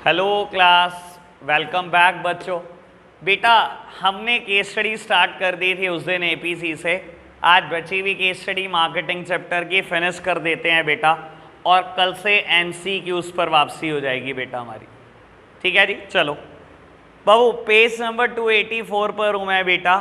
Hello class, welcome back बच्चों। बेटा हमने केस स्टडी स्टार्ट कर दी थी उस दिन एपीसी से। आज बची हुई केस स्टडी मार्केटिंग चैप्टर की फिनिश कर देते हैं बेटा, और कल से एमसीक्यूज पर वापसी हो जाएगी बेटा हमारी। ठीक है जी, चलो बाबू पेज नंबर 284 पर हूँ मैं बेटा।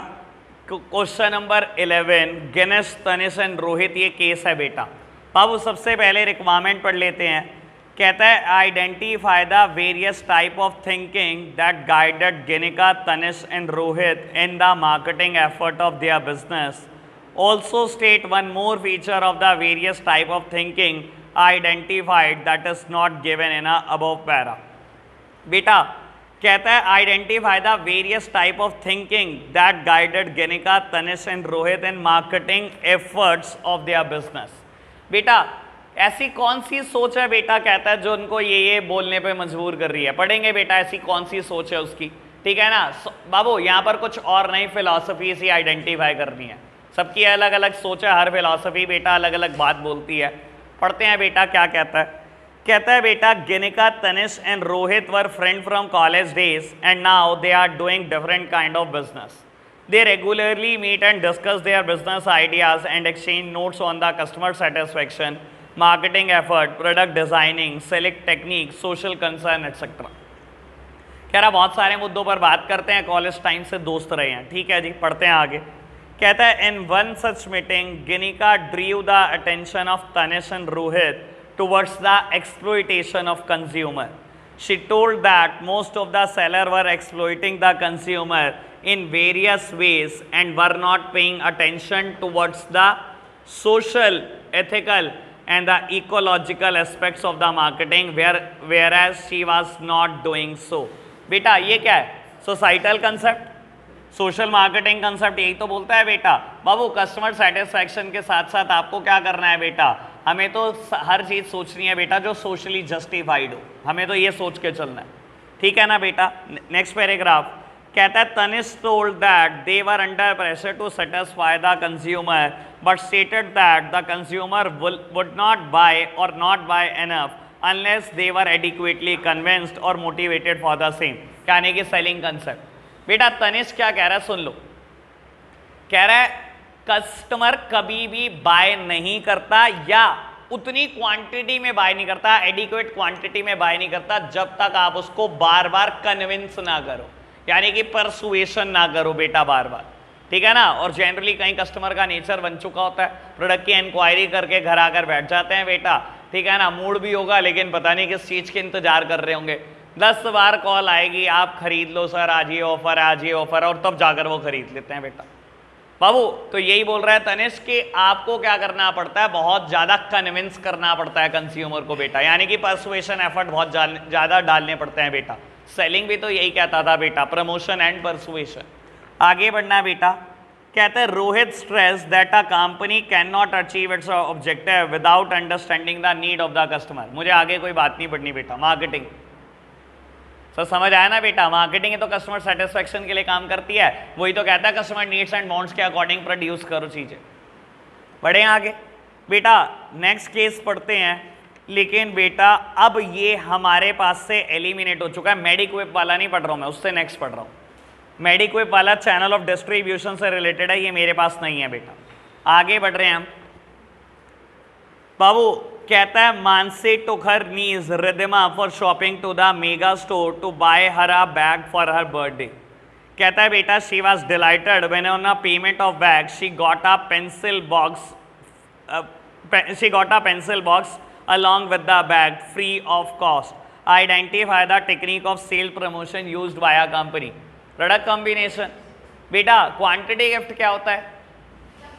Question number 11, Ganesh Tanish and Rohit, ये केस है बेटा। बाबू सबसे पहले रिक्वायरमेंट पढ़ लेते हैं। कहता है identify the various type of thinking that guided Ginika Tanish and Rohit in the marketing effort of their business. Also state one more feature of the various type of thinking identified that is not given in above para. बेटा कहता है identify the various type of thinking that guided Ginika Tanish and Rohit in marketing efforts of their business. बेटा ऐसी कौन सी सोच है बेटा, कहता है जो उनको ये बोलने पे मजबूर कर रही है। पढ़ेंगे बेटा ऐसी कौन सी सोच है उसकी, ठीक है ना बाबू। यहाँ पर कुछ और नई फिलॉसफी सी आइडेंटिफाई करनी है। सबकी अलग अलग सोच है, हर फिलॉसफी बेटा अलग अलग बात बोलती है। पढ़ते हैं बेटा क्या कहता है। कहता है बेटा Ginika Tanish and Rohit were friend from college days and now they are doing different kind of business. They regularly meet and discuss their business ideas and exchange notes on the customer satisfaction, marketing effort, product designing, select technique, social concern, etc. कह रहा बहुत सारे मुद्दों पर बात करते हैं, college time से दोस्त रहे हैं। ठीक है जी, पढ़ते हैं आगे। कहता है in one such meeting Ginika drew the attention of Tanish and Rohit towards the exploitation of consumer. She told that most of the sellers were exploiting the consumer in various ways and were not paying attention towards the social, ethical and the ecological aspects of the marketing, whereas she was not doing so. बेटा ये क्या है? Societal concept, social marketing concept, यही तो बोलता है बेटा। बाबू customer satisfaction के साथ साथ आपको क्या करना है बेटा, हमें तो हर चीज़ सोचनी है बेटा जो सोशली जस्टिफाइड हो। हमें तो ये सोच के चलना है, ठीक है ना बेटा। नेक्स्ट पैराग्राफ कहता है Tanish told that they were under pressure to satisfy the consumer but stated that the consumer would not buy or not buy enough unless they were adequately convinced or motivated for the same। यानी कि selling concept. बेटा तनिष क्या कह रहा है सुन लो। कह रहा है कस्टमर कभी भी बाय नहीं करता या उतनी क्वांटिटी में बाय नहीं करता, एडिक्वेट क्वांटिटी में बाय नहीं करता जब तक आप उसको बार बार कन्विंस ना करो, यानी कि परसुएशन ना करो बेटा बार बार, ठीक है ना। और जनरली कई कस्टमर का नेचर बन चुका होता है, प्रोडक्ट की इंक्वायरी करके घर आकर बैठ जाते हैं बेटा, ठीक है ना। मूड भी होगा लेकिन पता नहीं किस चीज़ के इंतजार कर रहे होंगे। 10 बार कॉल आएगी आप खरीद लो सर, आज ये ऑफर, आज ये ऑफर, और तब जाकर वो खरीद लेते हैं बेटा। बाबू तो यही बोल रहा है तनिष कि आपको क्या करना पड़ता है, बहुत ज़्यादा कन्विंस करना पड़ता है कंज्यूमर को बेटा, यानी कि परसुएशन एफर्ट बहुत ज़्यादा डालने पड़ते हैं बेटा। सेलिंग भी तो यही कहता था बेटा, प्रमोशन एंड परसुएशन। आगे बढ़ना बेटा। कहते हैं Rohit stress that a company can not achieve it's objective without understanding the need of the customer. मुझे आगे कोई बात नहीं पढ़नी बेटा, मार्केटिंग सर समझ आया ना बेटा। मार्केटिंग तो कस्टमर सेटिस्फेक्शन के लिए काम करती है, वही तो कहता है कस्टमर नीड्स एंड वांट्स के अकॉर्डिंग प्रोड्यूस करो चीज़ें। बढ़े आगे बेटा, नेक्स्ट केस पढ़ते हैं। लेकिन बेटा अब ये हमारे पास से एलिमिनेट हो चुका है। मेडिक्विप वाला नहीं पढ़ रहा हूँ मैं, उससे नेक्स्ट पढ़ रहा हूँ। मेडिक्विप वाला चैनल ऑफ डिस्ट्रीब्यूशन से रिलेटेड है, ये मेरे पास नहीं है बेटा। आगे बढ़ रहे हैं हम। बाबू कहता है Mansi took her niece Ridhima for shopping to the mega store to buy her a bag for her birthday। कहता है बेटा she was delighted when on a payment of bag she got a pencil box along with the bag free of cost। Identify the technique of sale promotion used by a company। Product combination. बेटा quantity gift क्या होता है,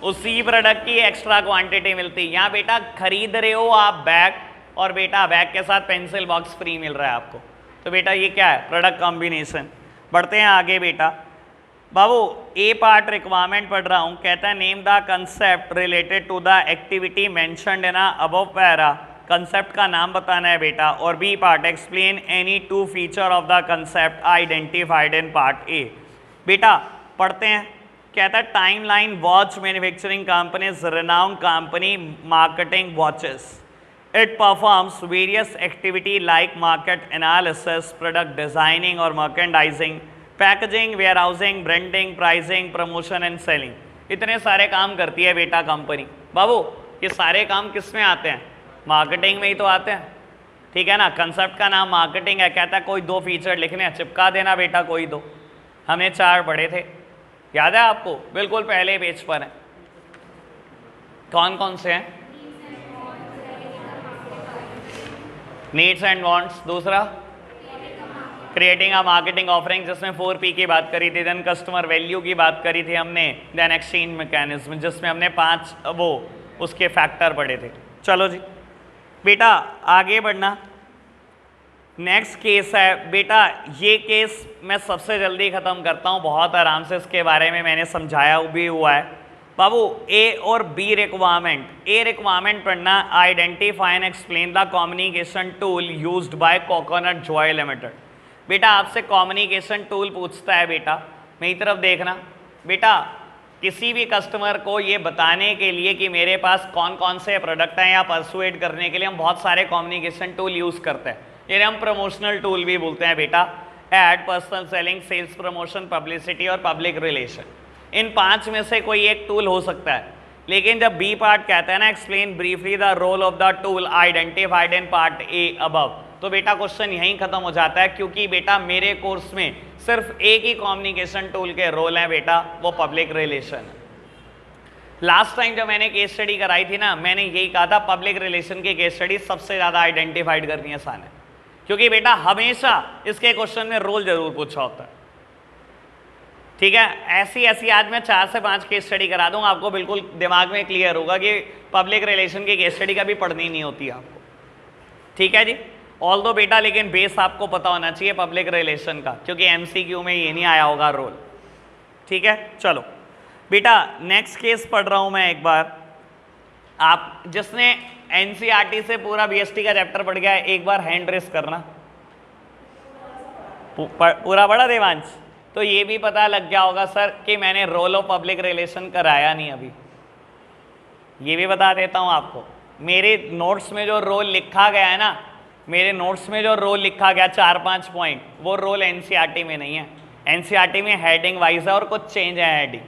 उसी product की extra quantity मिलती है। यहाँ बेटा खरीद रहे हो आप बैग, और बेटा बैग के साथ पेंसिल बॉक्स फ्री मिल रहा है आपको, तो बेटा ये क्या है, प्रोडक्ट कॉम्बिनेशन। बढ़ते हैं आगे बेटा। बाबू ए पार्ट रिक्वायरमेंट पढ़ रहा हूँ। कहता है name the concept related to the activity mentioned in above para. Concept का नाम बताना है बेटा। और B part explain any 2 feature of the concept identified in part A. बेटा पढ़ते हैं। कहता है timeline watch manufacturing company, renowned company marketing watches. It performs various activity like market analysis, product designing or merchandising, packaging, warehousing, branding, pricing, promotion and selling. इतने सारे काम करती है बेटा कंपनी। बाबू ये सारे काम किस में आते हैं? मार्केटिंग में ही तो आते हैं, ठीक है ना। कंसेप्ट का नाम मार्केटिंग है। कहता है कोई 2 फीचर लिखने हैं, चिपका देना बेटा कोई 2। हमने 4 पढ़े थे, याद है आपको? बिल्कुल पहले पेज पर है। कौन कौन से हैं? नीड्स एंड वांट्स, दूसरा क्रिएटिंग अ मार्केटिंग ऑफरिंग जिसमें 4P की बात करी थी, देन कस्टमर वैल्यू की बात करी थी हमने, देन एक्सचेंज मैकेनिज्म जिसमें हमने 5 वो उसके फैक्टर पढ़े थे। चलो जी बेटा आगे बढ़ना। नेक्स्ट केस है बेटा, ये केस मैं सबसे जल्दी ख़त्म करता हूँ, बहुत आराम से इसके बारे में मैंने समझाया भी हुआ है। बाबू ए और बी रिक्वायरमेंट। ए रिक्वायरमेंट पढ़ना, identify and explain the communication tool used bye coconut Joy limited. बेटा आपसे कम्युनिकेशन टूल पूछता है बेटा, मेरी तरफ देखना बेटा। किसी भी कस्टमर को ये बताने के लिए कि मेरे पास कौन कौन से प्रोडक्ट हैं या परसुएड करने के लिए हम बहुत सारे कम्युनिकेशन टूल यूज़ करते हैं, इन्हें हम प्रमोशनल टूल भी बोलते हैं बेटा। Ad, personal selling, sales promotion, publicity और पब्लिक रिलेशन। इन 5 में से कोई एक टूल हो सकता है। लेकिन जब बी पार्ट कहता है ना, explain briefly the role of the tool identified in part A above, तो बेटा क्वेश्चन यहीं खत्म हो जाता है, क्योंकि बेटा मेरे कोर्स में सिर्फ एक ही कम्युनिकेशन टूल के रोल है बेटा, वो पब्लिक रिलेशन है। लास्ट टाइम जब मैंने केस स्टडी कराई थी ना, मैंने यही कहा था पब्लिक रिलेशन की केस स्टडी सबसे ज़्यादा आइडेंटिफाइड करनी आसान है, क्योंकि बेटा हमेशा इसके क्वेश्चन में रोल जरूर पूछा होता है, ठीक है। ऐसी आज मैं 4 से 5 केस स्टडी करा दूंगा, आपको बिल्कुल दिमाग में क्लियर होगा कि पब्लिक रिलेशन की केस स्टडी कभी पढ़नी नहीं होती आपको, ठीक है जी। ऑल दो बेटा लेकिन बेस आपको पता होना चाहिए पब्लिक रिलेशन का, क्योंकि MCQ में ये नहीं आया होगा रोल, ठीक है। चलो बेटा नेक्स्ट केस पढ़ रहा हूं मैं एक बार। आप जिसने NCERT से पूरा BST का चैप्टर पढ़ गया है, एक बार हैंड रेस करना। पूरा पढ़ा देवांश? तो ये भी पता लग गया होगा सर कि मैंने रोल ऑफ पब्लिक रिलेशन कराया नहीं अभी। ये भी बता देता हूँ आपको, मेरे नोट्स में जो रोल लिखा गया है ना, मेरे नोट्स में जो रोल लिखा गया 4-5 पॉइंट, वो रोल NCERT में नहीं है। NCERT में हेडिंग वाइज है और कुछ चेंज है हेडिंग,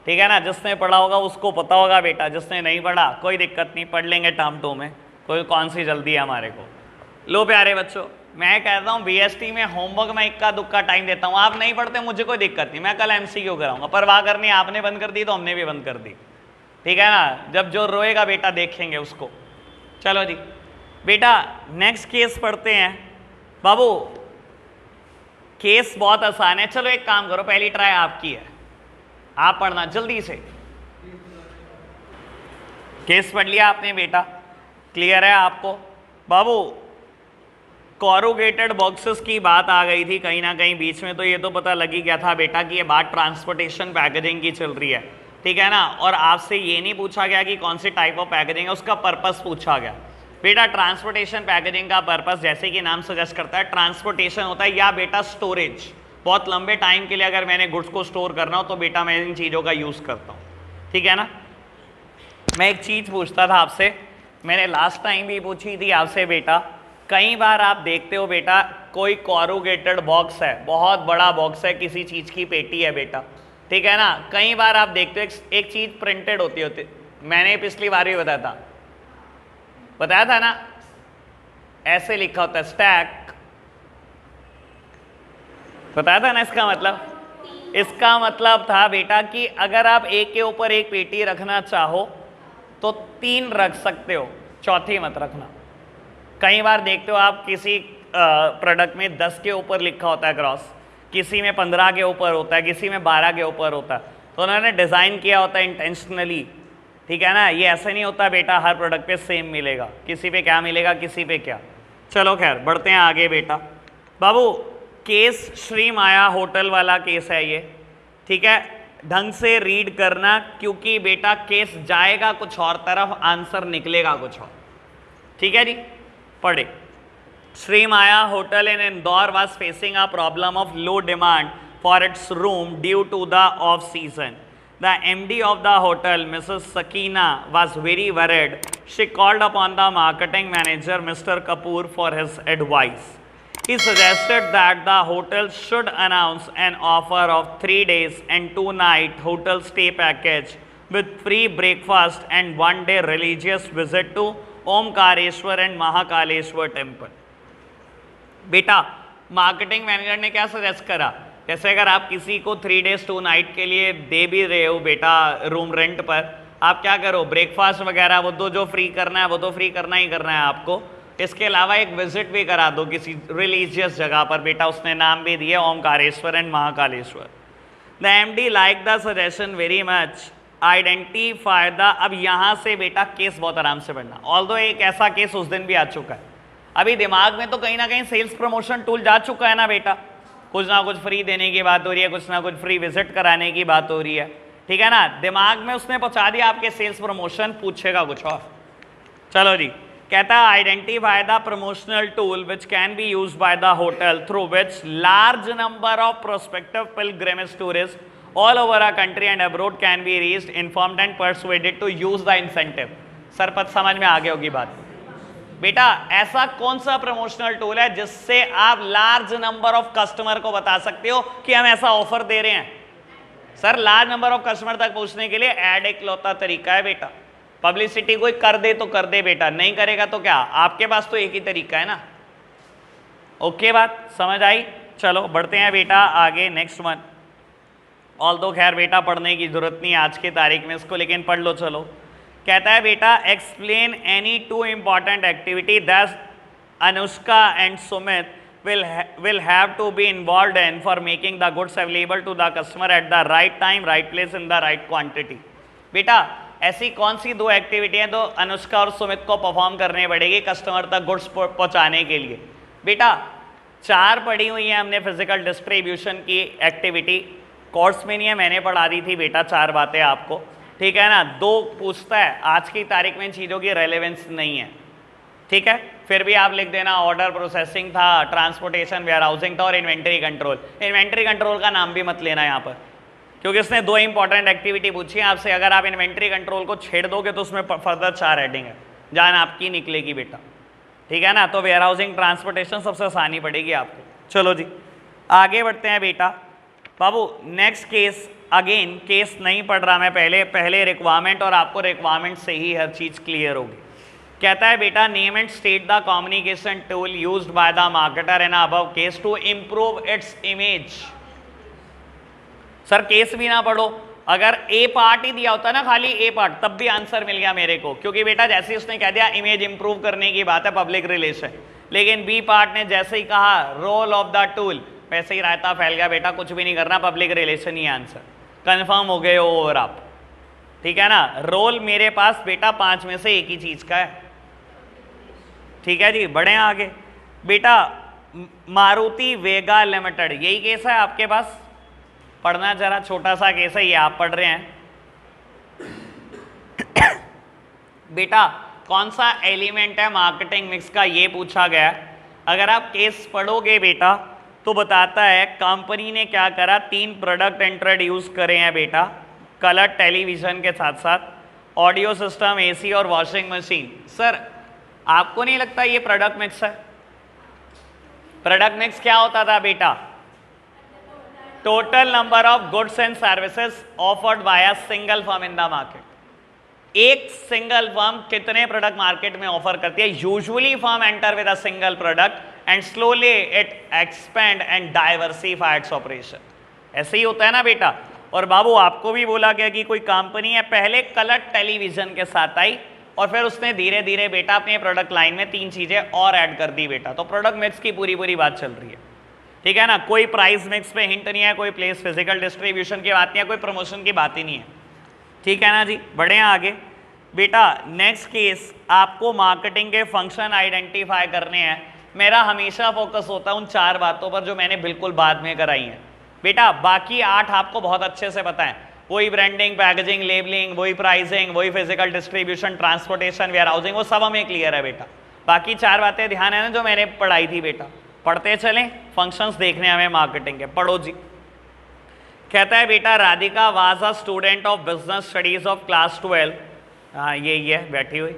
ठीक है ना। जिसने पढ़ा होगा उसको पता होगा बेटा, जिसने नहीं पढ़ा कोई दिक्कत नहीं, पढ़ लेंगे टर्म 2 में, कोई कौन सी जल्दी है हमारे को। लो प्यारे बच्चों, मैं कहता हूँ BST में होमवर्क में इक्का दुक्का टाइम देता हूँ, आप नहीं पढ़ते मुझे कोई दिक्कत नहीं, मैं कल MCQ कराऊंगा। परवाह करनी, आपने बंद कर दी तो हमने भी बंद कर दी, ठीक है ना। जब जो रोएगा बेटा देखेंगे उसको। चलो जी बेटा नेक्स्ट केस पढ़ते हैं। बाबू केस बहुत आसान है, चलो एक काम करो, पहली ट्राई आपकी है, आप पढ़ना जल्दी से। केस पढ़ लिया आपने बेटा, क्लियर है आपको? बाबू कॉरुगेटेड बॉक्सेस की बात आ गई थी कहीं ना कहीं बीच में, तो ये तो पता लग ही गया था बेटा कि ये बात ट्रांसपोर्टेशन पैकेजिंग की चल रही है, ठीक है ना। और आपसे ये नहीं पूछा गया कि कौन सी टाइप ऑफ पैकेजिंग है, उसका पर्पस पूछा गया बेटा। ट्रांसपोर्टेशन पैकेजिंग का पर्पस जैसे कि नाम सजेस्ट करता है, ट्रांसपोर्टेशन होता है या बेटा स्टोरेज। बहुत लंबे टाइम के लिए अगर मैंने गुड्स को स्टोर करना हो तो बेटा मैं इन चीज़ों का यूज़ करता हूँ, ठीक है ना। मैं एक चीज़ पूछता था आपसे, मैंने लास्ट टाइम भी पूछी थी आपसे बेटा। कई बार आप देखते हो बेटा कोई कॉरुगेटेड बॉक्स है, बहुत बड़ा बॉक्स है, किसी चीज़ की पेटी है बेटा, ठीक है ना। कई बार आप देखते हो एक चीज़ प्रिंटेड होती, मैंने पिछली बार भी बताया था ना, ऐसे लिखा होता है स्टैक, बताया था ना। इसका मतलब था बेटा कि अगर आप एक के ऊपर एक पेटी रखना चाहो तो 3 रख सकते हो, चौथी मत रखना। कई बार देखते हो आप किसी प्रोडक्ट में 10 के ऊपर लिखा होता है क्रॉस, किसी में 15 के ऊपर होता है, किसी में 12 के ऊपर होता है, तो उन्होंने डिज़ाइन किया होता है इंटेंशनली, ठीक है ना। ये ऐसे नहीं होता बेटा हर प्रोडक्ट पे सेम मिलेगा, किसी पे क्या मिलेगा किसी पे क्या। चलो खैर बढ़ते हैं आगे बेटा। बाबू केस श्री माया होटल वाला केस है ये, ठीक है। ढंग से रीड करना, क्योंकि बेटा केस जाएगा कुछ और तरफ, आंसर निकलेगा कुछ और, ठीक है जी। पढ़े। Shri Maya hotel in Indore was facing a problem of low demand for its room due to the off season. The MD of the hotel, Mrs. Sakina, was very worried. She called upon the marketing manager, Mr. Kapoor, for his advice. He suggested that the hotel should announce an offer of 3 days and 2 night hotel stay package with free breakfast and 1 day religious visit to Omkareshwar and Mahakaleshwar temple. बेटा marketing manager ने क्या suggest करा, जैसे अगर आप किसी को 3 days 2 night के लिए दे भी रहे हो बेटा रूम रेंट पर, आप क्या करो, ब्रेकफास्ट वगैरह वो तो जो फ्री करना है वो तो फ्री करना ही करना है आपको, इसके अलावा एक विजिट भी करा दो किसी रिलीजियस जगह पर। बेटा उसने नाम भी दिए Omkareshwar and Mahakaleshwar. The MD like the suggestion very much, identify the. अब यहाँ से बेटा केस बहुत आराम से पढ़ना, ऑल्दो एक ऐसा केस उस दिन भी आ चुका है, अभी दिमाग में तो कहीं ना कहीं सेल्स प्रमोशन टूल जा चुका है ना बेटा, कुछ ना कुछ फ्री देने की बात हो रही है, कुछ ना कुछ फ्री विजिट कराने की बात हो रही है, ठीक है ना, दिमाग में उसने पहुंचा दिया आपके सेल्स प्रमोशन, पूछेगा कुछ और। चलो जी, कहता है identify the promotional tool which can be used by the hotel through which large number of prospective pilgrimage tourist all over a country and abroad can be reached, informed and persuaded to use the incentive. Sir पद समझ में आगे होगी बात। बेटा ऐसा कौन सा प्रमोशनल टूल है जिससे आप लार्ज नंबर ऑफ कस्टमर को बता सकते हो कि हम ऐसा ऑफर दे रहे हैं? Sir large number of customer तक पहुंचने के लिए ऐड एक लौता तरीका है बेटा, पब्लिसिटी कोई कर दे तो कर दे बेटा, नहीं करेगा तो क्या, आपके पास तो एक ही तरीका है ना। ओके बात समझ आई? चलो बढ़ते हैं बेटा आगे, नेक्स्ट वन। ऑल्दो खैर बेटा पढ़ने की जरूरत नहीं आज की तारीख में इसको, लेकिन पढ़ लो। चलो कहता है बेटा explain any 2 important activity that Anushka and Sumit will have to be involved in for making the goods available to the customer at the right time, right place, in the right quantity। बेटा ऐसी कौन सी 2 एक्टिविटी हैं तो अनुष्का और सुमित को perform करने पड़ेगी customer तक गुड्स पहुंचाने के लिए? बेटा 4 पढ़ी हुई हैं हमने फिजिकल डिस्ट्रीब्यूशन की एक्टिविटी, कोर्स में नहीं है, मैंने पढ़ा दी थी बेटा 4 बातें आपको, ठीक है ना। 2 पूछता है, आज की तारीख में चीज़ों की रेलेवेंस नहीं है, ठीक है, फिर भी आप लिख देना ऑर्डर प्रोसेसिंग था, ट्रांसपोर्टेशन वेयर हाउसिंग था और इन्वेंट्री कंट्रोल। इन्वेंट्री कंट्रोल का नाम भी मत लेना यहाँ पर, क्योंकि उसने 2 इंपॉर्टेंट एक्टिविटी पूछी है आपसे, अगर आप इन्वेंट्री कंट्रोल को छेड़ दोगे तो उसमें फर्दर 4 हेडिंग है, जान आपकी निकलेगी बेटा, ठीक है ना। तो वेयर हाउसिंग ट्रांसपोर्टेशन सबसे आसानी पड़ेगी आपको। चलो जी आगे बढ़ते हैं बेटा। बाबू नेक्स्ट केस, अगेन केस नहीं पढ़ रहा मैं, पहले रिक्वायरमेंट, और आपको रिक्वायरमेंट से ही हर चीज़ क्लियर होगी। कहता है बेटा name and state the communication tool used by the marketer in above case to improve its image. Sir case भी ना पढ़ो, अगर ए पार्ट ही दिया होता ना, खाली ए पार्ट, तब भी आंसर मिल गया मेरे को, क्योंकि बेटा जैसे ही उसने कह दिया इमेज इंप्रूव करने की बात है, पब्लिक रिलेशन, लेकिन बी पार्ट ने जैसे ही कहा रोल ऑफ द टूल, वैसे ही रायता फैल गया बेटा, कुछ भी नहीं करना, पब्लिक रिलेशन ही आंसर, कंफर्म हो गए हो और आप, ठीक है ना। रोल मेरे पास बेटा 5 में से एक ही चीज का है, ठीक है जी। बढ़े आगे बेटा, मारुति वेगा लिमिटेड, यही केस है आपके पास, पढ़ना जरा, छोटा सा केस है ये, आप पढ़ रहे हैं बेटा। कौन सा एलिमेंट है मार्केटिंग मिक्स का, ये पूछा गया। अगर आप केस पढ़ोगे बेटा तो बताता है कंपनी ने क्या करा, 3 प्रोडक्ट इंट्रोड्यूस करे हैं बेटा, कलर टेलीविजन के साथ साथ ऑडियो सिस्टम, एसी और वॉशिंग मशीन। सर आपको नहीं लगता ये प्रोडक्ट मिक्स है? प्रोडक्ट मिक्स क्या होता था बेटा? Total number of goods and services offered by a single firm in the market. एक सिंगल फर्म कितने प्रोडक्ट मार्केट में ऑफर करती है? Usually firm enter with a single product and slowly it expand and diversify its operation. ऐसे ही होता है ना बेटा। और बाबू आपको भी बोला गया कि कोई कंपनी है, पहले कलर टेलीविजन के साथ आई और फिर उसने धीरे धीरे बेटा अपने प्रोडक्ट लाइन में 3 चीजें और ऐड कर दी बेटा। तो प्रोडक्ट मिक्स की पूरी बात चल रही है, ठीक है ना। कोई प्राइस मिक्स पे हिंट नहीं है, कोई प्लेस फिजिकल डिस्ट्रीब्यूशन की बात नहीं है, कोई प्रमोशन की बात ही नहीं है, ठीक है ना जी। बढ़े हैं आगे बेटा। नेक्स्ट केस, आपको मार्केटिंग के फंक्शन आइडेंटिफाई करने हैं। मेरा हमेशा फोकस होता है उन 4 बातों पर जो मैंने बिल्कुल बाद में कराई हैं बेटा। बाकी 8 आपको बहुत अच्छे से पता है, वही ब्रांडिंग, पैकेजिंग, लेबलिंग, वही प्राइसिंग, वही physical distribution, transportation, warehousing, वो सब हमें क्लियर है बेटा। बाकी 4 बातें ध्यान है ना जो मैंने पढ़ाई थी बेटा। पढ़ते चलें, फंक्शंस देखने हमें मार्केटिंग के, पढ़ो जी। कहता है बेटा Radhika was a student of business studies of class 12। हाँ ये बैठी हुई।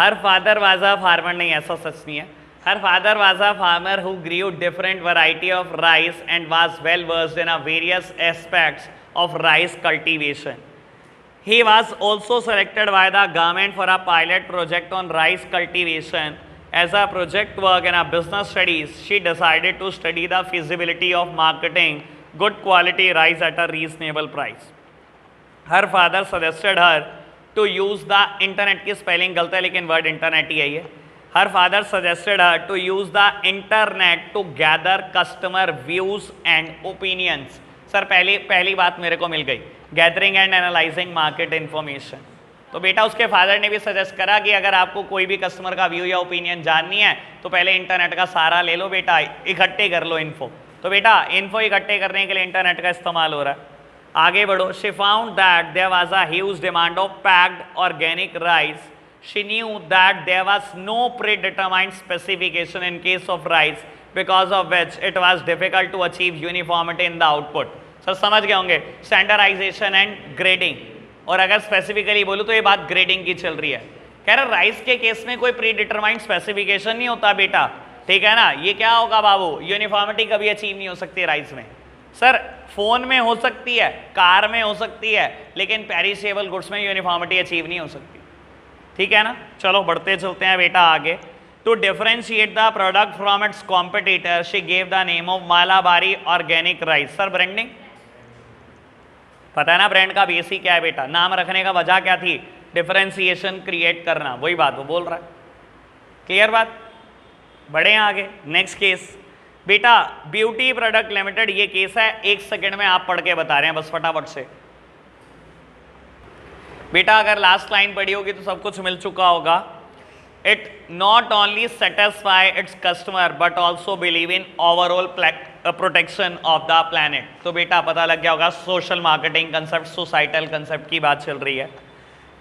Her father was a farmer, नहीं ऐसा सच नहीं है। Her father was a farmer who Guru different variety of rice and was well versed in a various aspects of rice cultivation. He was also selected by the government for a pilot project on rice cultivation. As a project work in a business studies, she decided to study the feasibility of marketing good quality rice at a reasonable price. Her father suggested her to use the internet की spelling गलत है लेकिन word internet ही है ये। Her father suggested her to use the internet to gather customer views and opinions. Sir पहली बात मेरे को मिल गई, gathering and analysing market information. तो बेटा उसके फादर ने भी सजेस्ट करा कि अगर आपको कोई भी कस्टमर का व्यू या ओपिनियन जाननी है तो पहले इंटरनेट का सहारा ले लो बेटा, इकट्ठे कर लो इन्फो। तो बेटा इन्फो इकट्ठे करने के लिए इंटरनेट का इस्तेमाल हो रहा है। आगे बढ़ो। She found that there was a huge demand of packed organic rice. She knew that there was no predetermined specification in case of rice because of which it was difficult to achieve uniformity in the output. Sir समझ गए होंगे, standardisation and grading. और अगर specifically बोलूँ तो ये बात grading की चल रही है। कह रहे राइस के केस में कोई प्री डिटरमाइंड स्पेसिफिकेशन नहीं होता बेटा, ठीक है ना। ये क्या होगा बाबू, यूनिफॉर्मिटी कभी अचीव नहीं हो सकती राइस में। सर फोन में हो सकती है, कार में हो सकती है, लेकिन पेरिशेबल गुड्स में यूनिफॉर्मिटी अचीव नहीं हो सकती, ठीक है ना। चलो बढ़ते चलते हैं बेटा आगे। To differentiate the product from its competitor, she gave the name of Malabari Organic Rice. Sir branding पता है ना, ब्रांड का बेसिक क्या है बेटा, नाम रखने का वजह क्या थी, डिफरेंशिएशन क्रिएट करना, वही बात वो बोल रहा है। क्लियर बात। बढ़े हैं आगे। नेक्स्ट केस बेटा ब्यूटी प्रोडक्ट लिमिटेड, ये केस है, 1 सेकेंड में आप पढ़ के बता रहे हैं बस फटाफट से। बेटा अगर लास्ट लाइन पढ़ी होगी तो सब कुछ मिल चुका होगा। It not only satisfy its customer but also believe in overall protection of the planet। तो बेटा पता लग गया होगा social marketing concept, societal concept की बात चल रही है।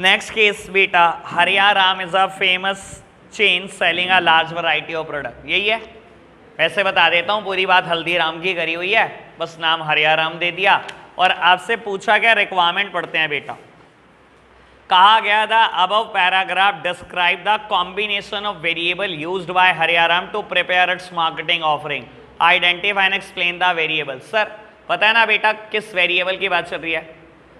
नेक्स्ट केस बेटा Hariyaram is a famous chain selling a large variety of product. यही है, वैसे बता देता हूँ पूरी बात हल्दीराम की करी हुई है, बस नाम हरियाराम दे दिया। और आपसे पूछा गया रिक्वायरमेंट पढ़ते हैं बेटा। कहा गया था above paragraph describe the combination of variable used by Hariyaram to prepare its marketing offering, identify and explain the variable. Sir पता है ना बेटा किस वेरिएबल की बात चल रही है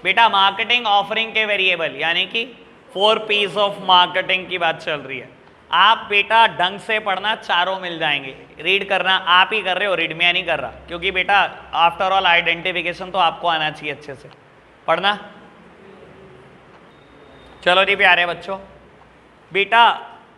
बेटा, मार्केटिंग ऑफरिंग के वेरिएबल, यानी कि 4 P's ऑफ मार्केटिंग की बात चल रही है। आप बेटा ढंग से पढ़ना, चारों मिल जाएंगे। रीड करना आप ही कर रहे हो, रीड में नहीं कर रहा, क्योंकि बेटा आफ्टर ऑल आइडेंटिफिकेशन तो आपको आना चाहिए अच्छे से पढ़ना। चलो जी प्यारे बच्चों बेटा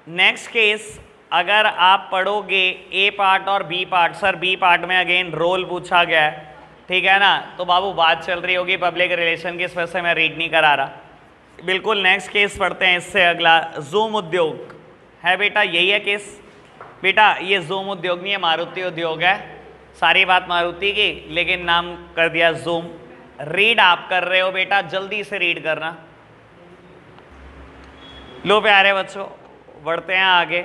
नेक्स्ट केस अगर आप पढ़ोगे ए पार्ट और B part, sir B part में अगेन रोल पूछा गया है, ठीक है ना। तो बाबू बात चल रही होगी पब्लिक रिलेशन की, इस वजह से मैं रीड नहीं करा रहा। बिल्कुल नेक्स्ट केस पढ़ते हैं। इससे अगला जूम उद्योग है बेटा, यही है केस बेटा। ये जूम उद्योग नहीं है, मारुति उद्योग है। सारी बात मारुति की लेकिन नाम कर दिया जूम। रीड आप कर रहे हो बेटा, जल्दी से रीड करना। लो प्यारे बच्चों बढ़ते हैं आगे।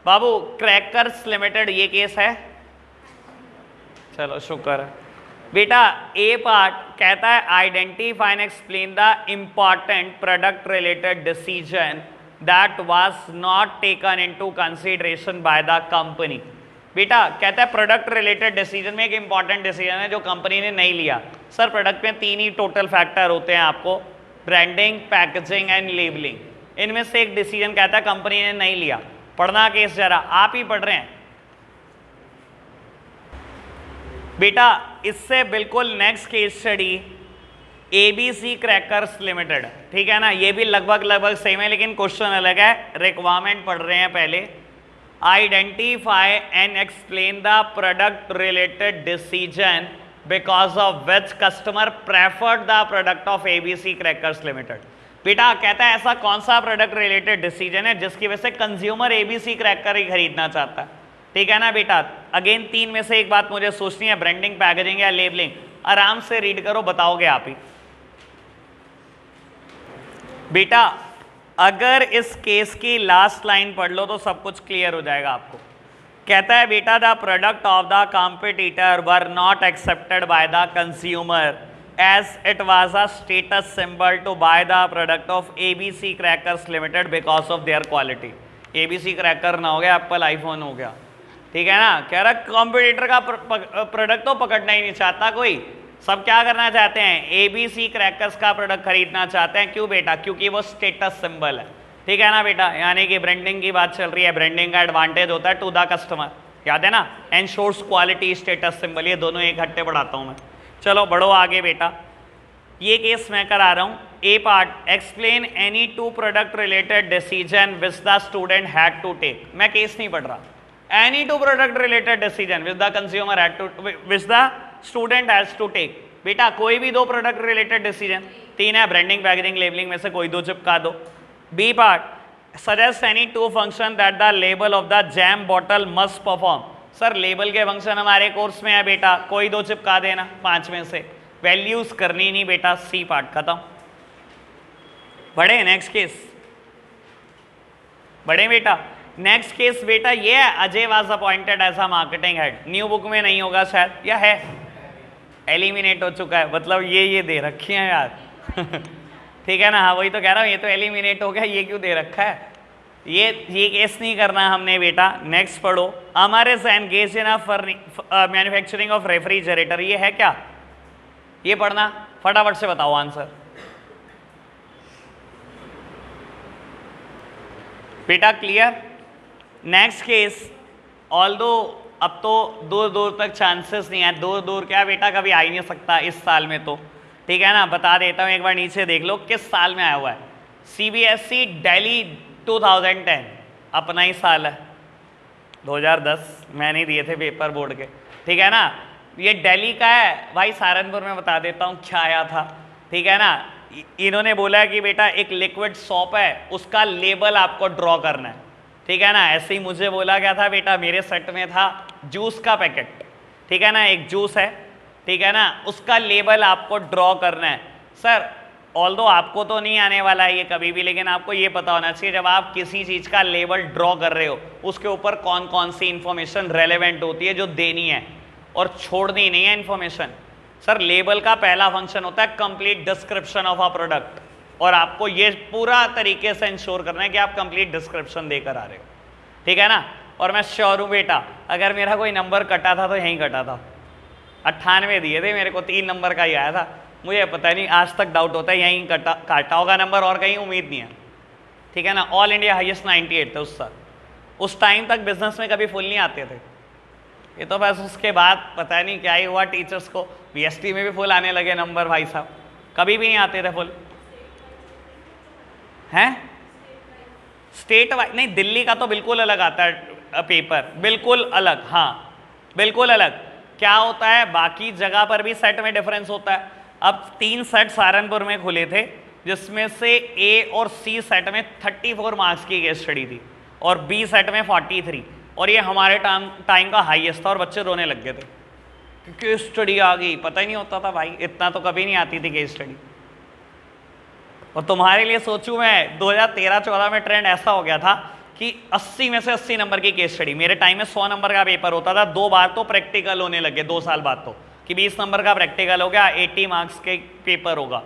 बाबू क्रैकर्स लिमिटेड ये केस है, चलो शुक्र है बेटा। ए पार्ट कहता है identify and explain the important product related decision that was not taken into consideration by the company. बेटा कहता है प्रोडक्ट रिलेटेड डिसीजन में एक इंपॉर्टेंट डिसीजन है जो कंपनी ने नहीं लिया। सर प्रोडक्ट में 3 ही टोटल फैक्टर होते हैं आपको, ब्रांडिंग, पैकेजिंग एंड लेबलिंग। इनमें से एक डिसीजन कहता है कंपनी ने नहीं लिया। पढ़ना केस जरा, आप ही पढ़ रहे हैं बेटा। इससे बिल्कुल next case study ABC Crackers limited, ठीक है ना। ये भी लगभग सेम है लेकिन क्वेश्चन अलग है। रिक्वायरमेंट पढ़ रहे हैं पहले। Identify and explain the product related decision because of which customer preferred the product of ABC Crackers limited. बेटा कहता है ऐसा कौन सा प्रोडक्ट रिलेटेड डिसीजन है जिसकी वजह से कंज्यूमर एबीसी क्रैकर ही खरीदना चाहता है, ठीक है ना बेटा। अगेन 3 में से एक बात मुझे सोचनी है, ब्रांडिंग, पैकेजिंग या लेबलिंग। आराम से रीड करो, बताओगे आप ही बेटा। अगर इस केस की लास्ट लाइन पढ़ लो तो सब कुछ क्लियर हो जाएगा आपको। कहता है बेटा the product of the competitor were not accepted by the consumer as it was a status symbol to buy the product of ABC Crackers Limited because of their quality. ABC cracker ना हो गया, Apple iPhone हो गया, ठीक है ना। कह रहा कॉम्पिटिटर का प्रोडक्ट तो पकड़ना ही नहीं चाहता कोई, सब क्या करना चाहते हैं, एबीसी क्रैकर्स का प्रोडक्ट खरीदना चाहते हैं। क्यों बेटा? क्योंकि वो स्टेटस सिंबल है, ठीक है ना बेटा। यानी कि ब्रांडिंग की बात चल रही है, ब्रांडिंग का एडवांटेज होता है टू द कस्टमर, याद है ना, एंश्योर्स क्वालिटी, स्टेटस सिंबल, ये दोनों एक हट्टे पढ़ाता हूं मैं। चलो बढ़ो आगे बेटा, ये केस मैं करा रहा हूं। A part, explain any two product related decision which the student had to take. मैं केस नहीं पढ़ रहा, any two product related decision which the consumer had to, which the student has to take. बेटा कोई भी दो product related decision, तीन है, ब्रांडिंग, पैकेजिंग, लेबलिंग में से कोई दो चिपका दो। B part, suggest any two function that the label of the jam bottle must perform. Sir label के फंक्शन हमारे कोर्स में है बेटा, कोई दो चिपका देना, पांच में से वैल्यूज करनी नहीं बेटा। सी पार्ट खत्म। बढ़े नेक्स्ट केस, बढ़े बेटा। नेक्स्ट केस बेटा ये है, Ajay was appointed as a marketing head. New book में नहीं होगा शायद, या है, एलिमिनेट हो चुका है, मतलब ये दे रखी है यार ठीक है ना, हाँ वही तो कह रहा हूँ, ये तो एलिमिनेट हो गया, ये क्यों दे रखा है, ये केस नहीं करना हमने बेटा। नेक्स्ट पढ़ो, हमारे से engage in manufacturing of refrigerator, ये है क्या, ये पढ़ना, फटाफट से बताओ आंसर बेटा। क्लियर। नेक्स्ट केस, ऑल्दो अब तो दूर दूर तक चांसेस नहीं है, दूर दूर क्या बेटा कभी आ ही नहीं सकता इस साल में तो, ठीक है ना। बता देता हूँ, एक बार नीचे देख लो किस साल में आया हुआ है। सीबीएसई दिल्ली 2010, अपना ही साल है, 2010 मैंने दिए थे पेपर बोर्ड के, ठीक है ना। ये दिल्ली का है भाई, सहारनपुर में बता देता हूँ क्या आया था, ठीक है ना। इन्होंने बोला कि बेटा एक लिक्विड सॉप है, उसका लेबल आपको ड्रॉ करना है, ठीक है ना। ऐसे ही मुझे बोला गया था बेटा, मेरे सेट में था जूस का पैकेट, ठीक है ना, एक जूस है, ठीक है ना, उसका लेबल आपको ड्रॉ करना है। सर ऑल्दो आपको तो नहीं आने वाला है ये कभी भी, लेकिन आपको ये पता होना चाहिए जब आप किसी चीज़ का लेबल ड्रॉ कर रहे हो, उसके ऊपर कौन कौन सी इंफॉर्मेशन रेलेवेंट होती है जो देनी है और छोड़नी नहीं है इंफॉर्मेशन। सर लेबल का पहला फंक्शन होता है complete description of a product, और आपको ये पूरा तरीके से इंश्योर करना है कि आप कंप्लीट डिस्क्रिप्शन देकर आ रहे हो, ठीक है ना। और मैं श्योर हूँ बेटा, अगर मेरा कोई नंबर कटा था तो यहीं कटा था, 98 दिए थे मेरे को, 3 नंबर का ही आया था, मुझे पता नहीं, आज तक डाउट होता है यहीं काटा होगा नंबर, और कहीं उम्मीद नहीं है, ठीक है ना। ऑल इंडिया हाईएस्ट 98 थे उस साल, उस टाइम तक बिजनेस में कभी फुल नहीं आते थे, ये तो बस उसके बाद पता नहीं क्या ही हुआ, टीचर्स को बीएसटी में भी फुल आने लगे नंबर भाई साहब, कभी भी नहीं आते थे फुल हैं। स्टेट वाइज नहीं, दिल्ली का तो बिल्कुल अलग आता है पेपर, बिल्कुल अलग, हाँ बिल्कुल अलग। क्या होता है, बाकी जगह पर भी सेट में डिफरेंस होता है। अब 3 सेट सहारनपुर में खुले थे, जिसमें से ए और सी सेट में 34 मार्क्स की केस स्टडी थी और बी सेट में 43, और ये हमारे टाइम का हाईएस्ट था, और बच्चे रोने लग गए थे कि केस स्टडी आ गई, पता ही नहीं होता था भाई, इतना तो कभी नहीं आती थी केस स्टडी। और तुम्हारे लिए सोचूं मैं, 2013-14 में ट्रेंड ऐसा हो गया था कि 80 में से 80 नंबर की केस स्टडी। मेरे टाइम में 100 नंबर का पेपर होता था, 2 बार तो प्रैक्टिकल होने लगे 2 साल बाद, तो कि 20 नंबर का प्रैक्टिकल हो गया, 80 मार्क्स के पेपर होगा।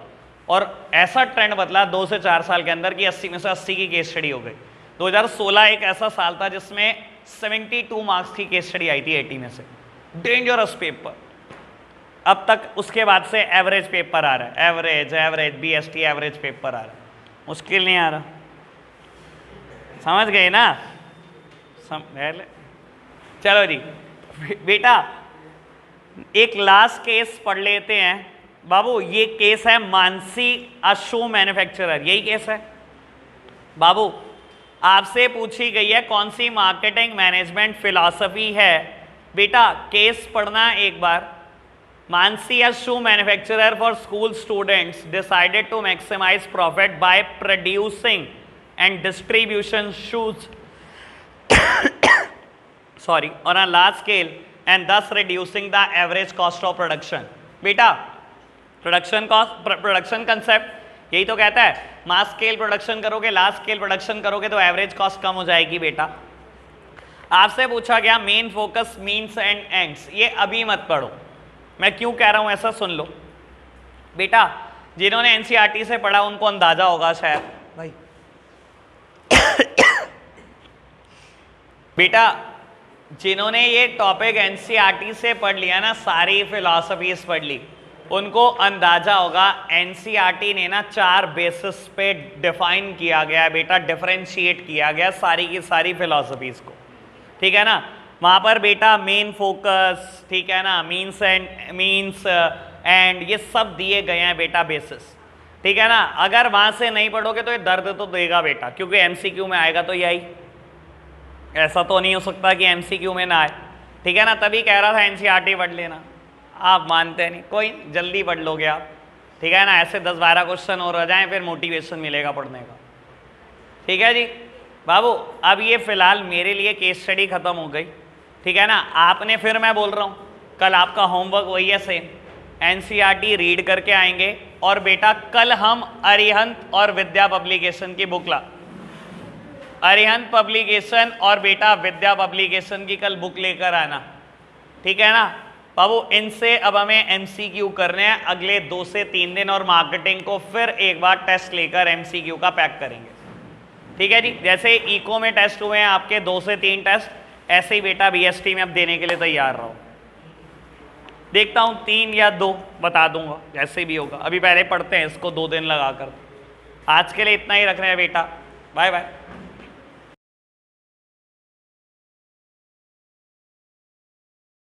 और ऐसा ट्रेंड बदला 2 से 4 साल के अंदर कि 80 में से 80 की केस स्टडी हो गई। 2016 एक ऐसा साल था जिसमें 72 मार्क्स की केस स्टडी आई थी 80 में से, डेंजरस पेपर। अब तक उसके बाद से एवरेज पेपर आ रहा है, एवरेज बीएसटी एवरेज पेपर आ रहा है, मुश्किल नहीं आ रहा, समझ गए ना। चलो जी बेटा, एक लास्ट केस पढ़ लेते हैं बाबू। ये केस है मानसी अ शू मैन्युफैक्चरर, यही केस है बाबू। आपसे पूछी गई है कौन सी मार्केटिंग मैनेजमेंट फिलॉसफी है बेटा, केस पढ़ना एक बार। Mansi a shoe manufacturer for school students decided to maximise profit by producing and distribution shoes sorry on a large scale and thus reducing the average cost of production। बेटा production cost, production concept यही तो कहता है, mass scale production करोगे, large scale production करोगे तो average cost कम हो जाएगी बेटा। आपसे पूछा गया main focus, means and ends, ये अभी मत पढ़ो, मैं क्यों कह रहा हूं ऐसा सुन लो बेटा। जिन्होंने एनसीईआरटी से पढ़ा उनको अंदाजा होगा शायद भाई बेटा जिन्होंने ये टॉपिक एनसीईआरटी से पढ़ लिया ना, सारी फिलॉसफीज पढ़ ली, उनको अंदाजा होगा एनसीईआरटी ने ना 4 बेसिस पे डिफाइन किया गया है बेटा, डिफरेंशिएट किया गया सारी की सारी फिलॉसफीज को, ठीक है ना। वहां पर बेटा मेन फोकस, ठीक है ना, मीन्स एंड ये सब दिए गए हैं बेटा बेसिस, ठीक है ना। अगर वहां से नहीं पढ़ोगे तो ये दर्द तो देगा बेटा, क्योंकि एमसीक्यू में आएगा तो यही, ऐसा तो नहीं हो सकता कि एमसीक्यू में ना आए, ठीक है ना। तभी कह रहा था एनसीईआरटी पढ़ लेना, आप मानते नहीं, कोई जल्दी पढ़ लोगे आप, ठीक है ना। ऐसे 10-12 क्वेश्चन और रह जाएं, फिर मोटिवेशन मिलेगा पढ़ने का, ठीक है जी बाबू। अब ये फिलहाल मेरे लिए केस स्टडी खत्म हो गई, ठीक है ना। आपने, फिर मैं बोल रहा हूँ, कल आपका होमवर्क वही है सेम, एनसीईआरटी रीड करके आएंगे, और बेटा कल हम अरिहंत और विद्या पब्लिकेशन की बुक अरिहंत पब्लिकेशन और बेटा विद्या पब्लिकेशन की कल बुक लेकर आना, ठीक है ना बाबू। इनसे अब हमें एमसीक्यू करने हैं अगले 2 से 3 दिन, और मार्केटिंग को फिर एक बार टेस्ट लेकर एमसीक्यू का पैक करेंगे, ठीक है जी। जैसे इको में टेस्ट हुए हैं आपके 2 से 3 टेस्ट, ऐसे ही बेटा बीएसटी में अब देने के लिए तैयार रहो। देखता हूँ 3 या 2 बता दूंगा, जैसे भी होगा। अभी पहले पढ़ते हैं इसको 2 दिन लगाकर। आज के लिए इतना ही रख रहे हैं बेटा, बाय बाय।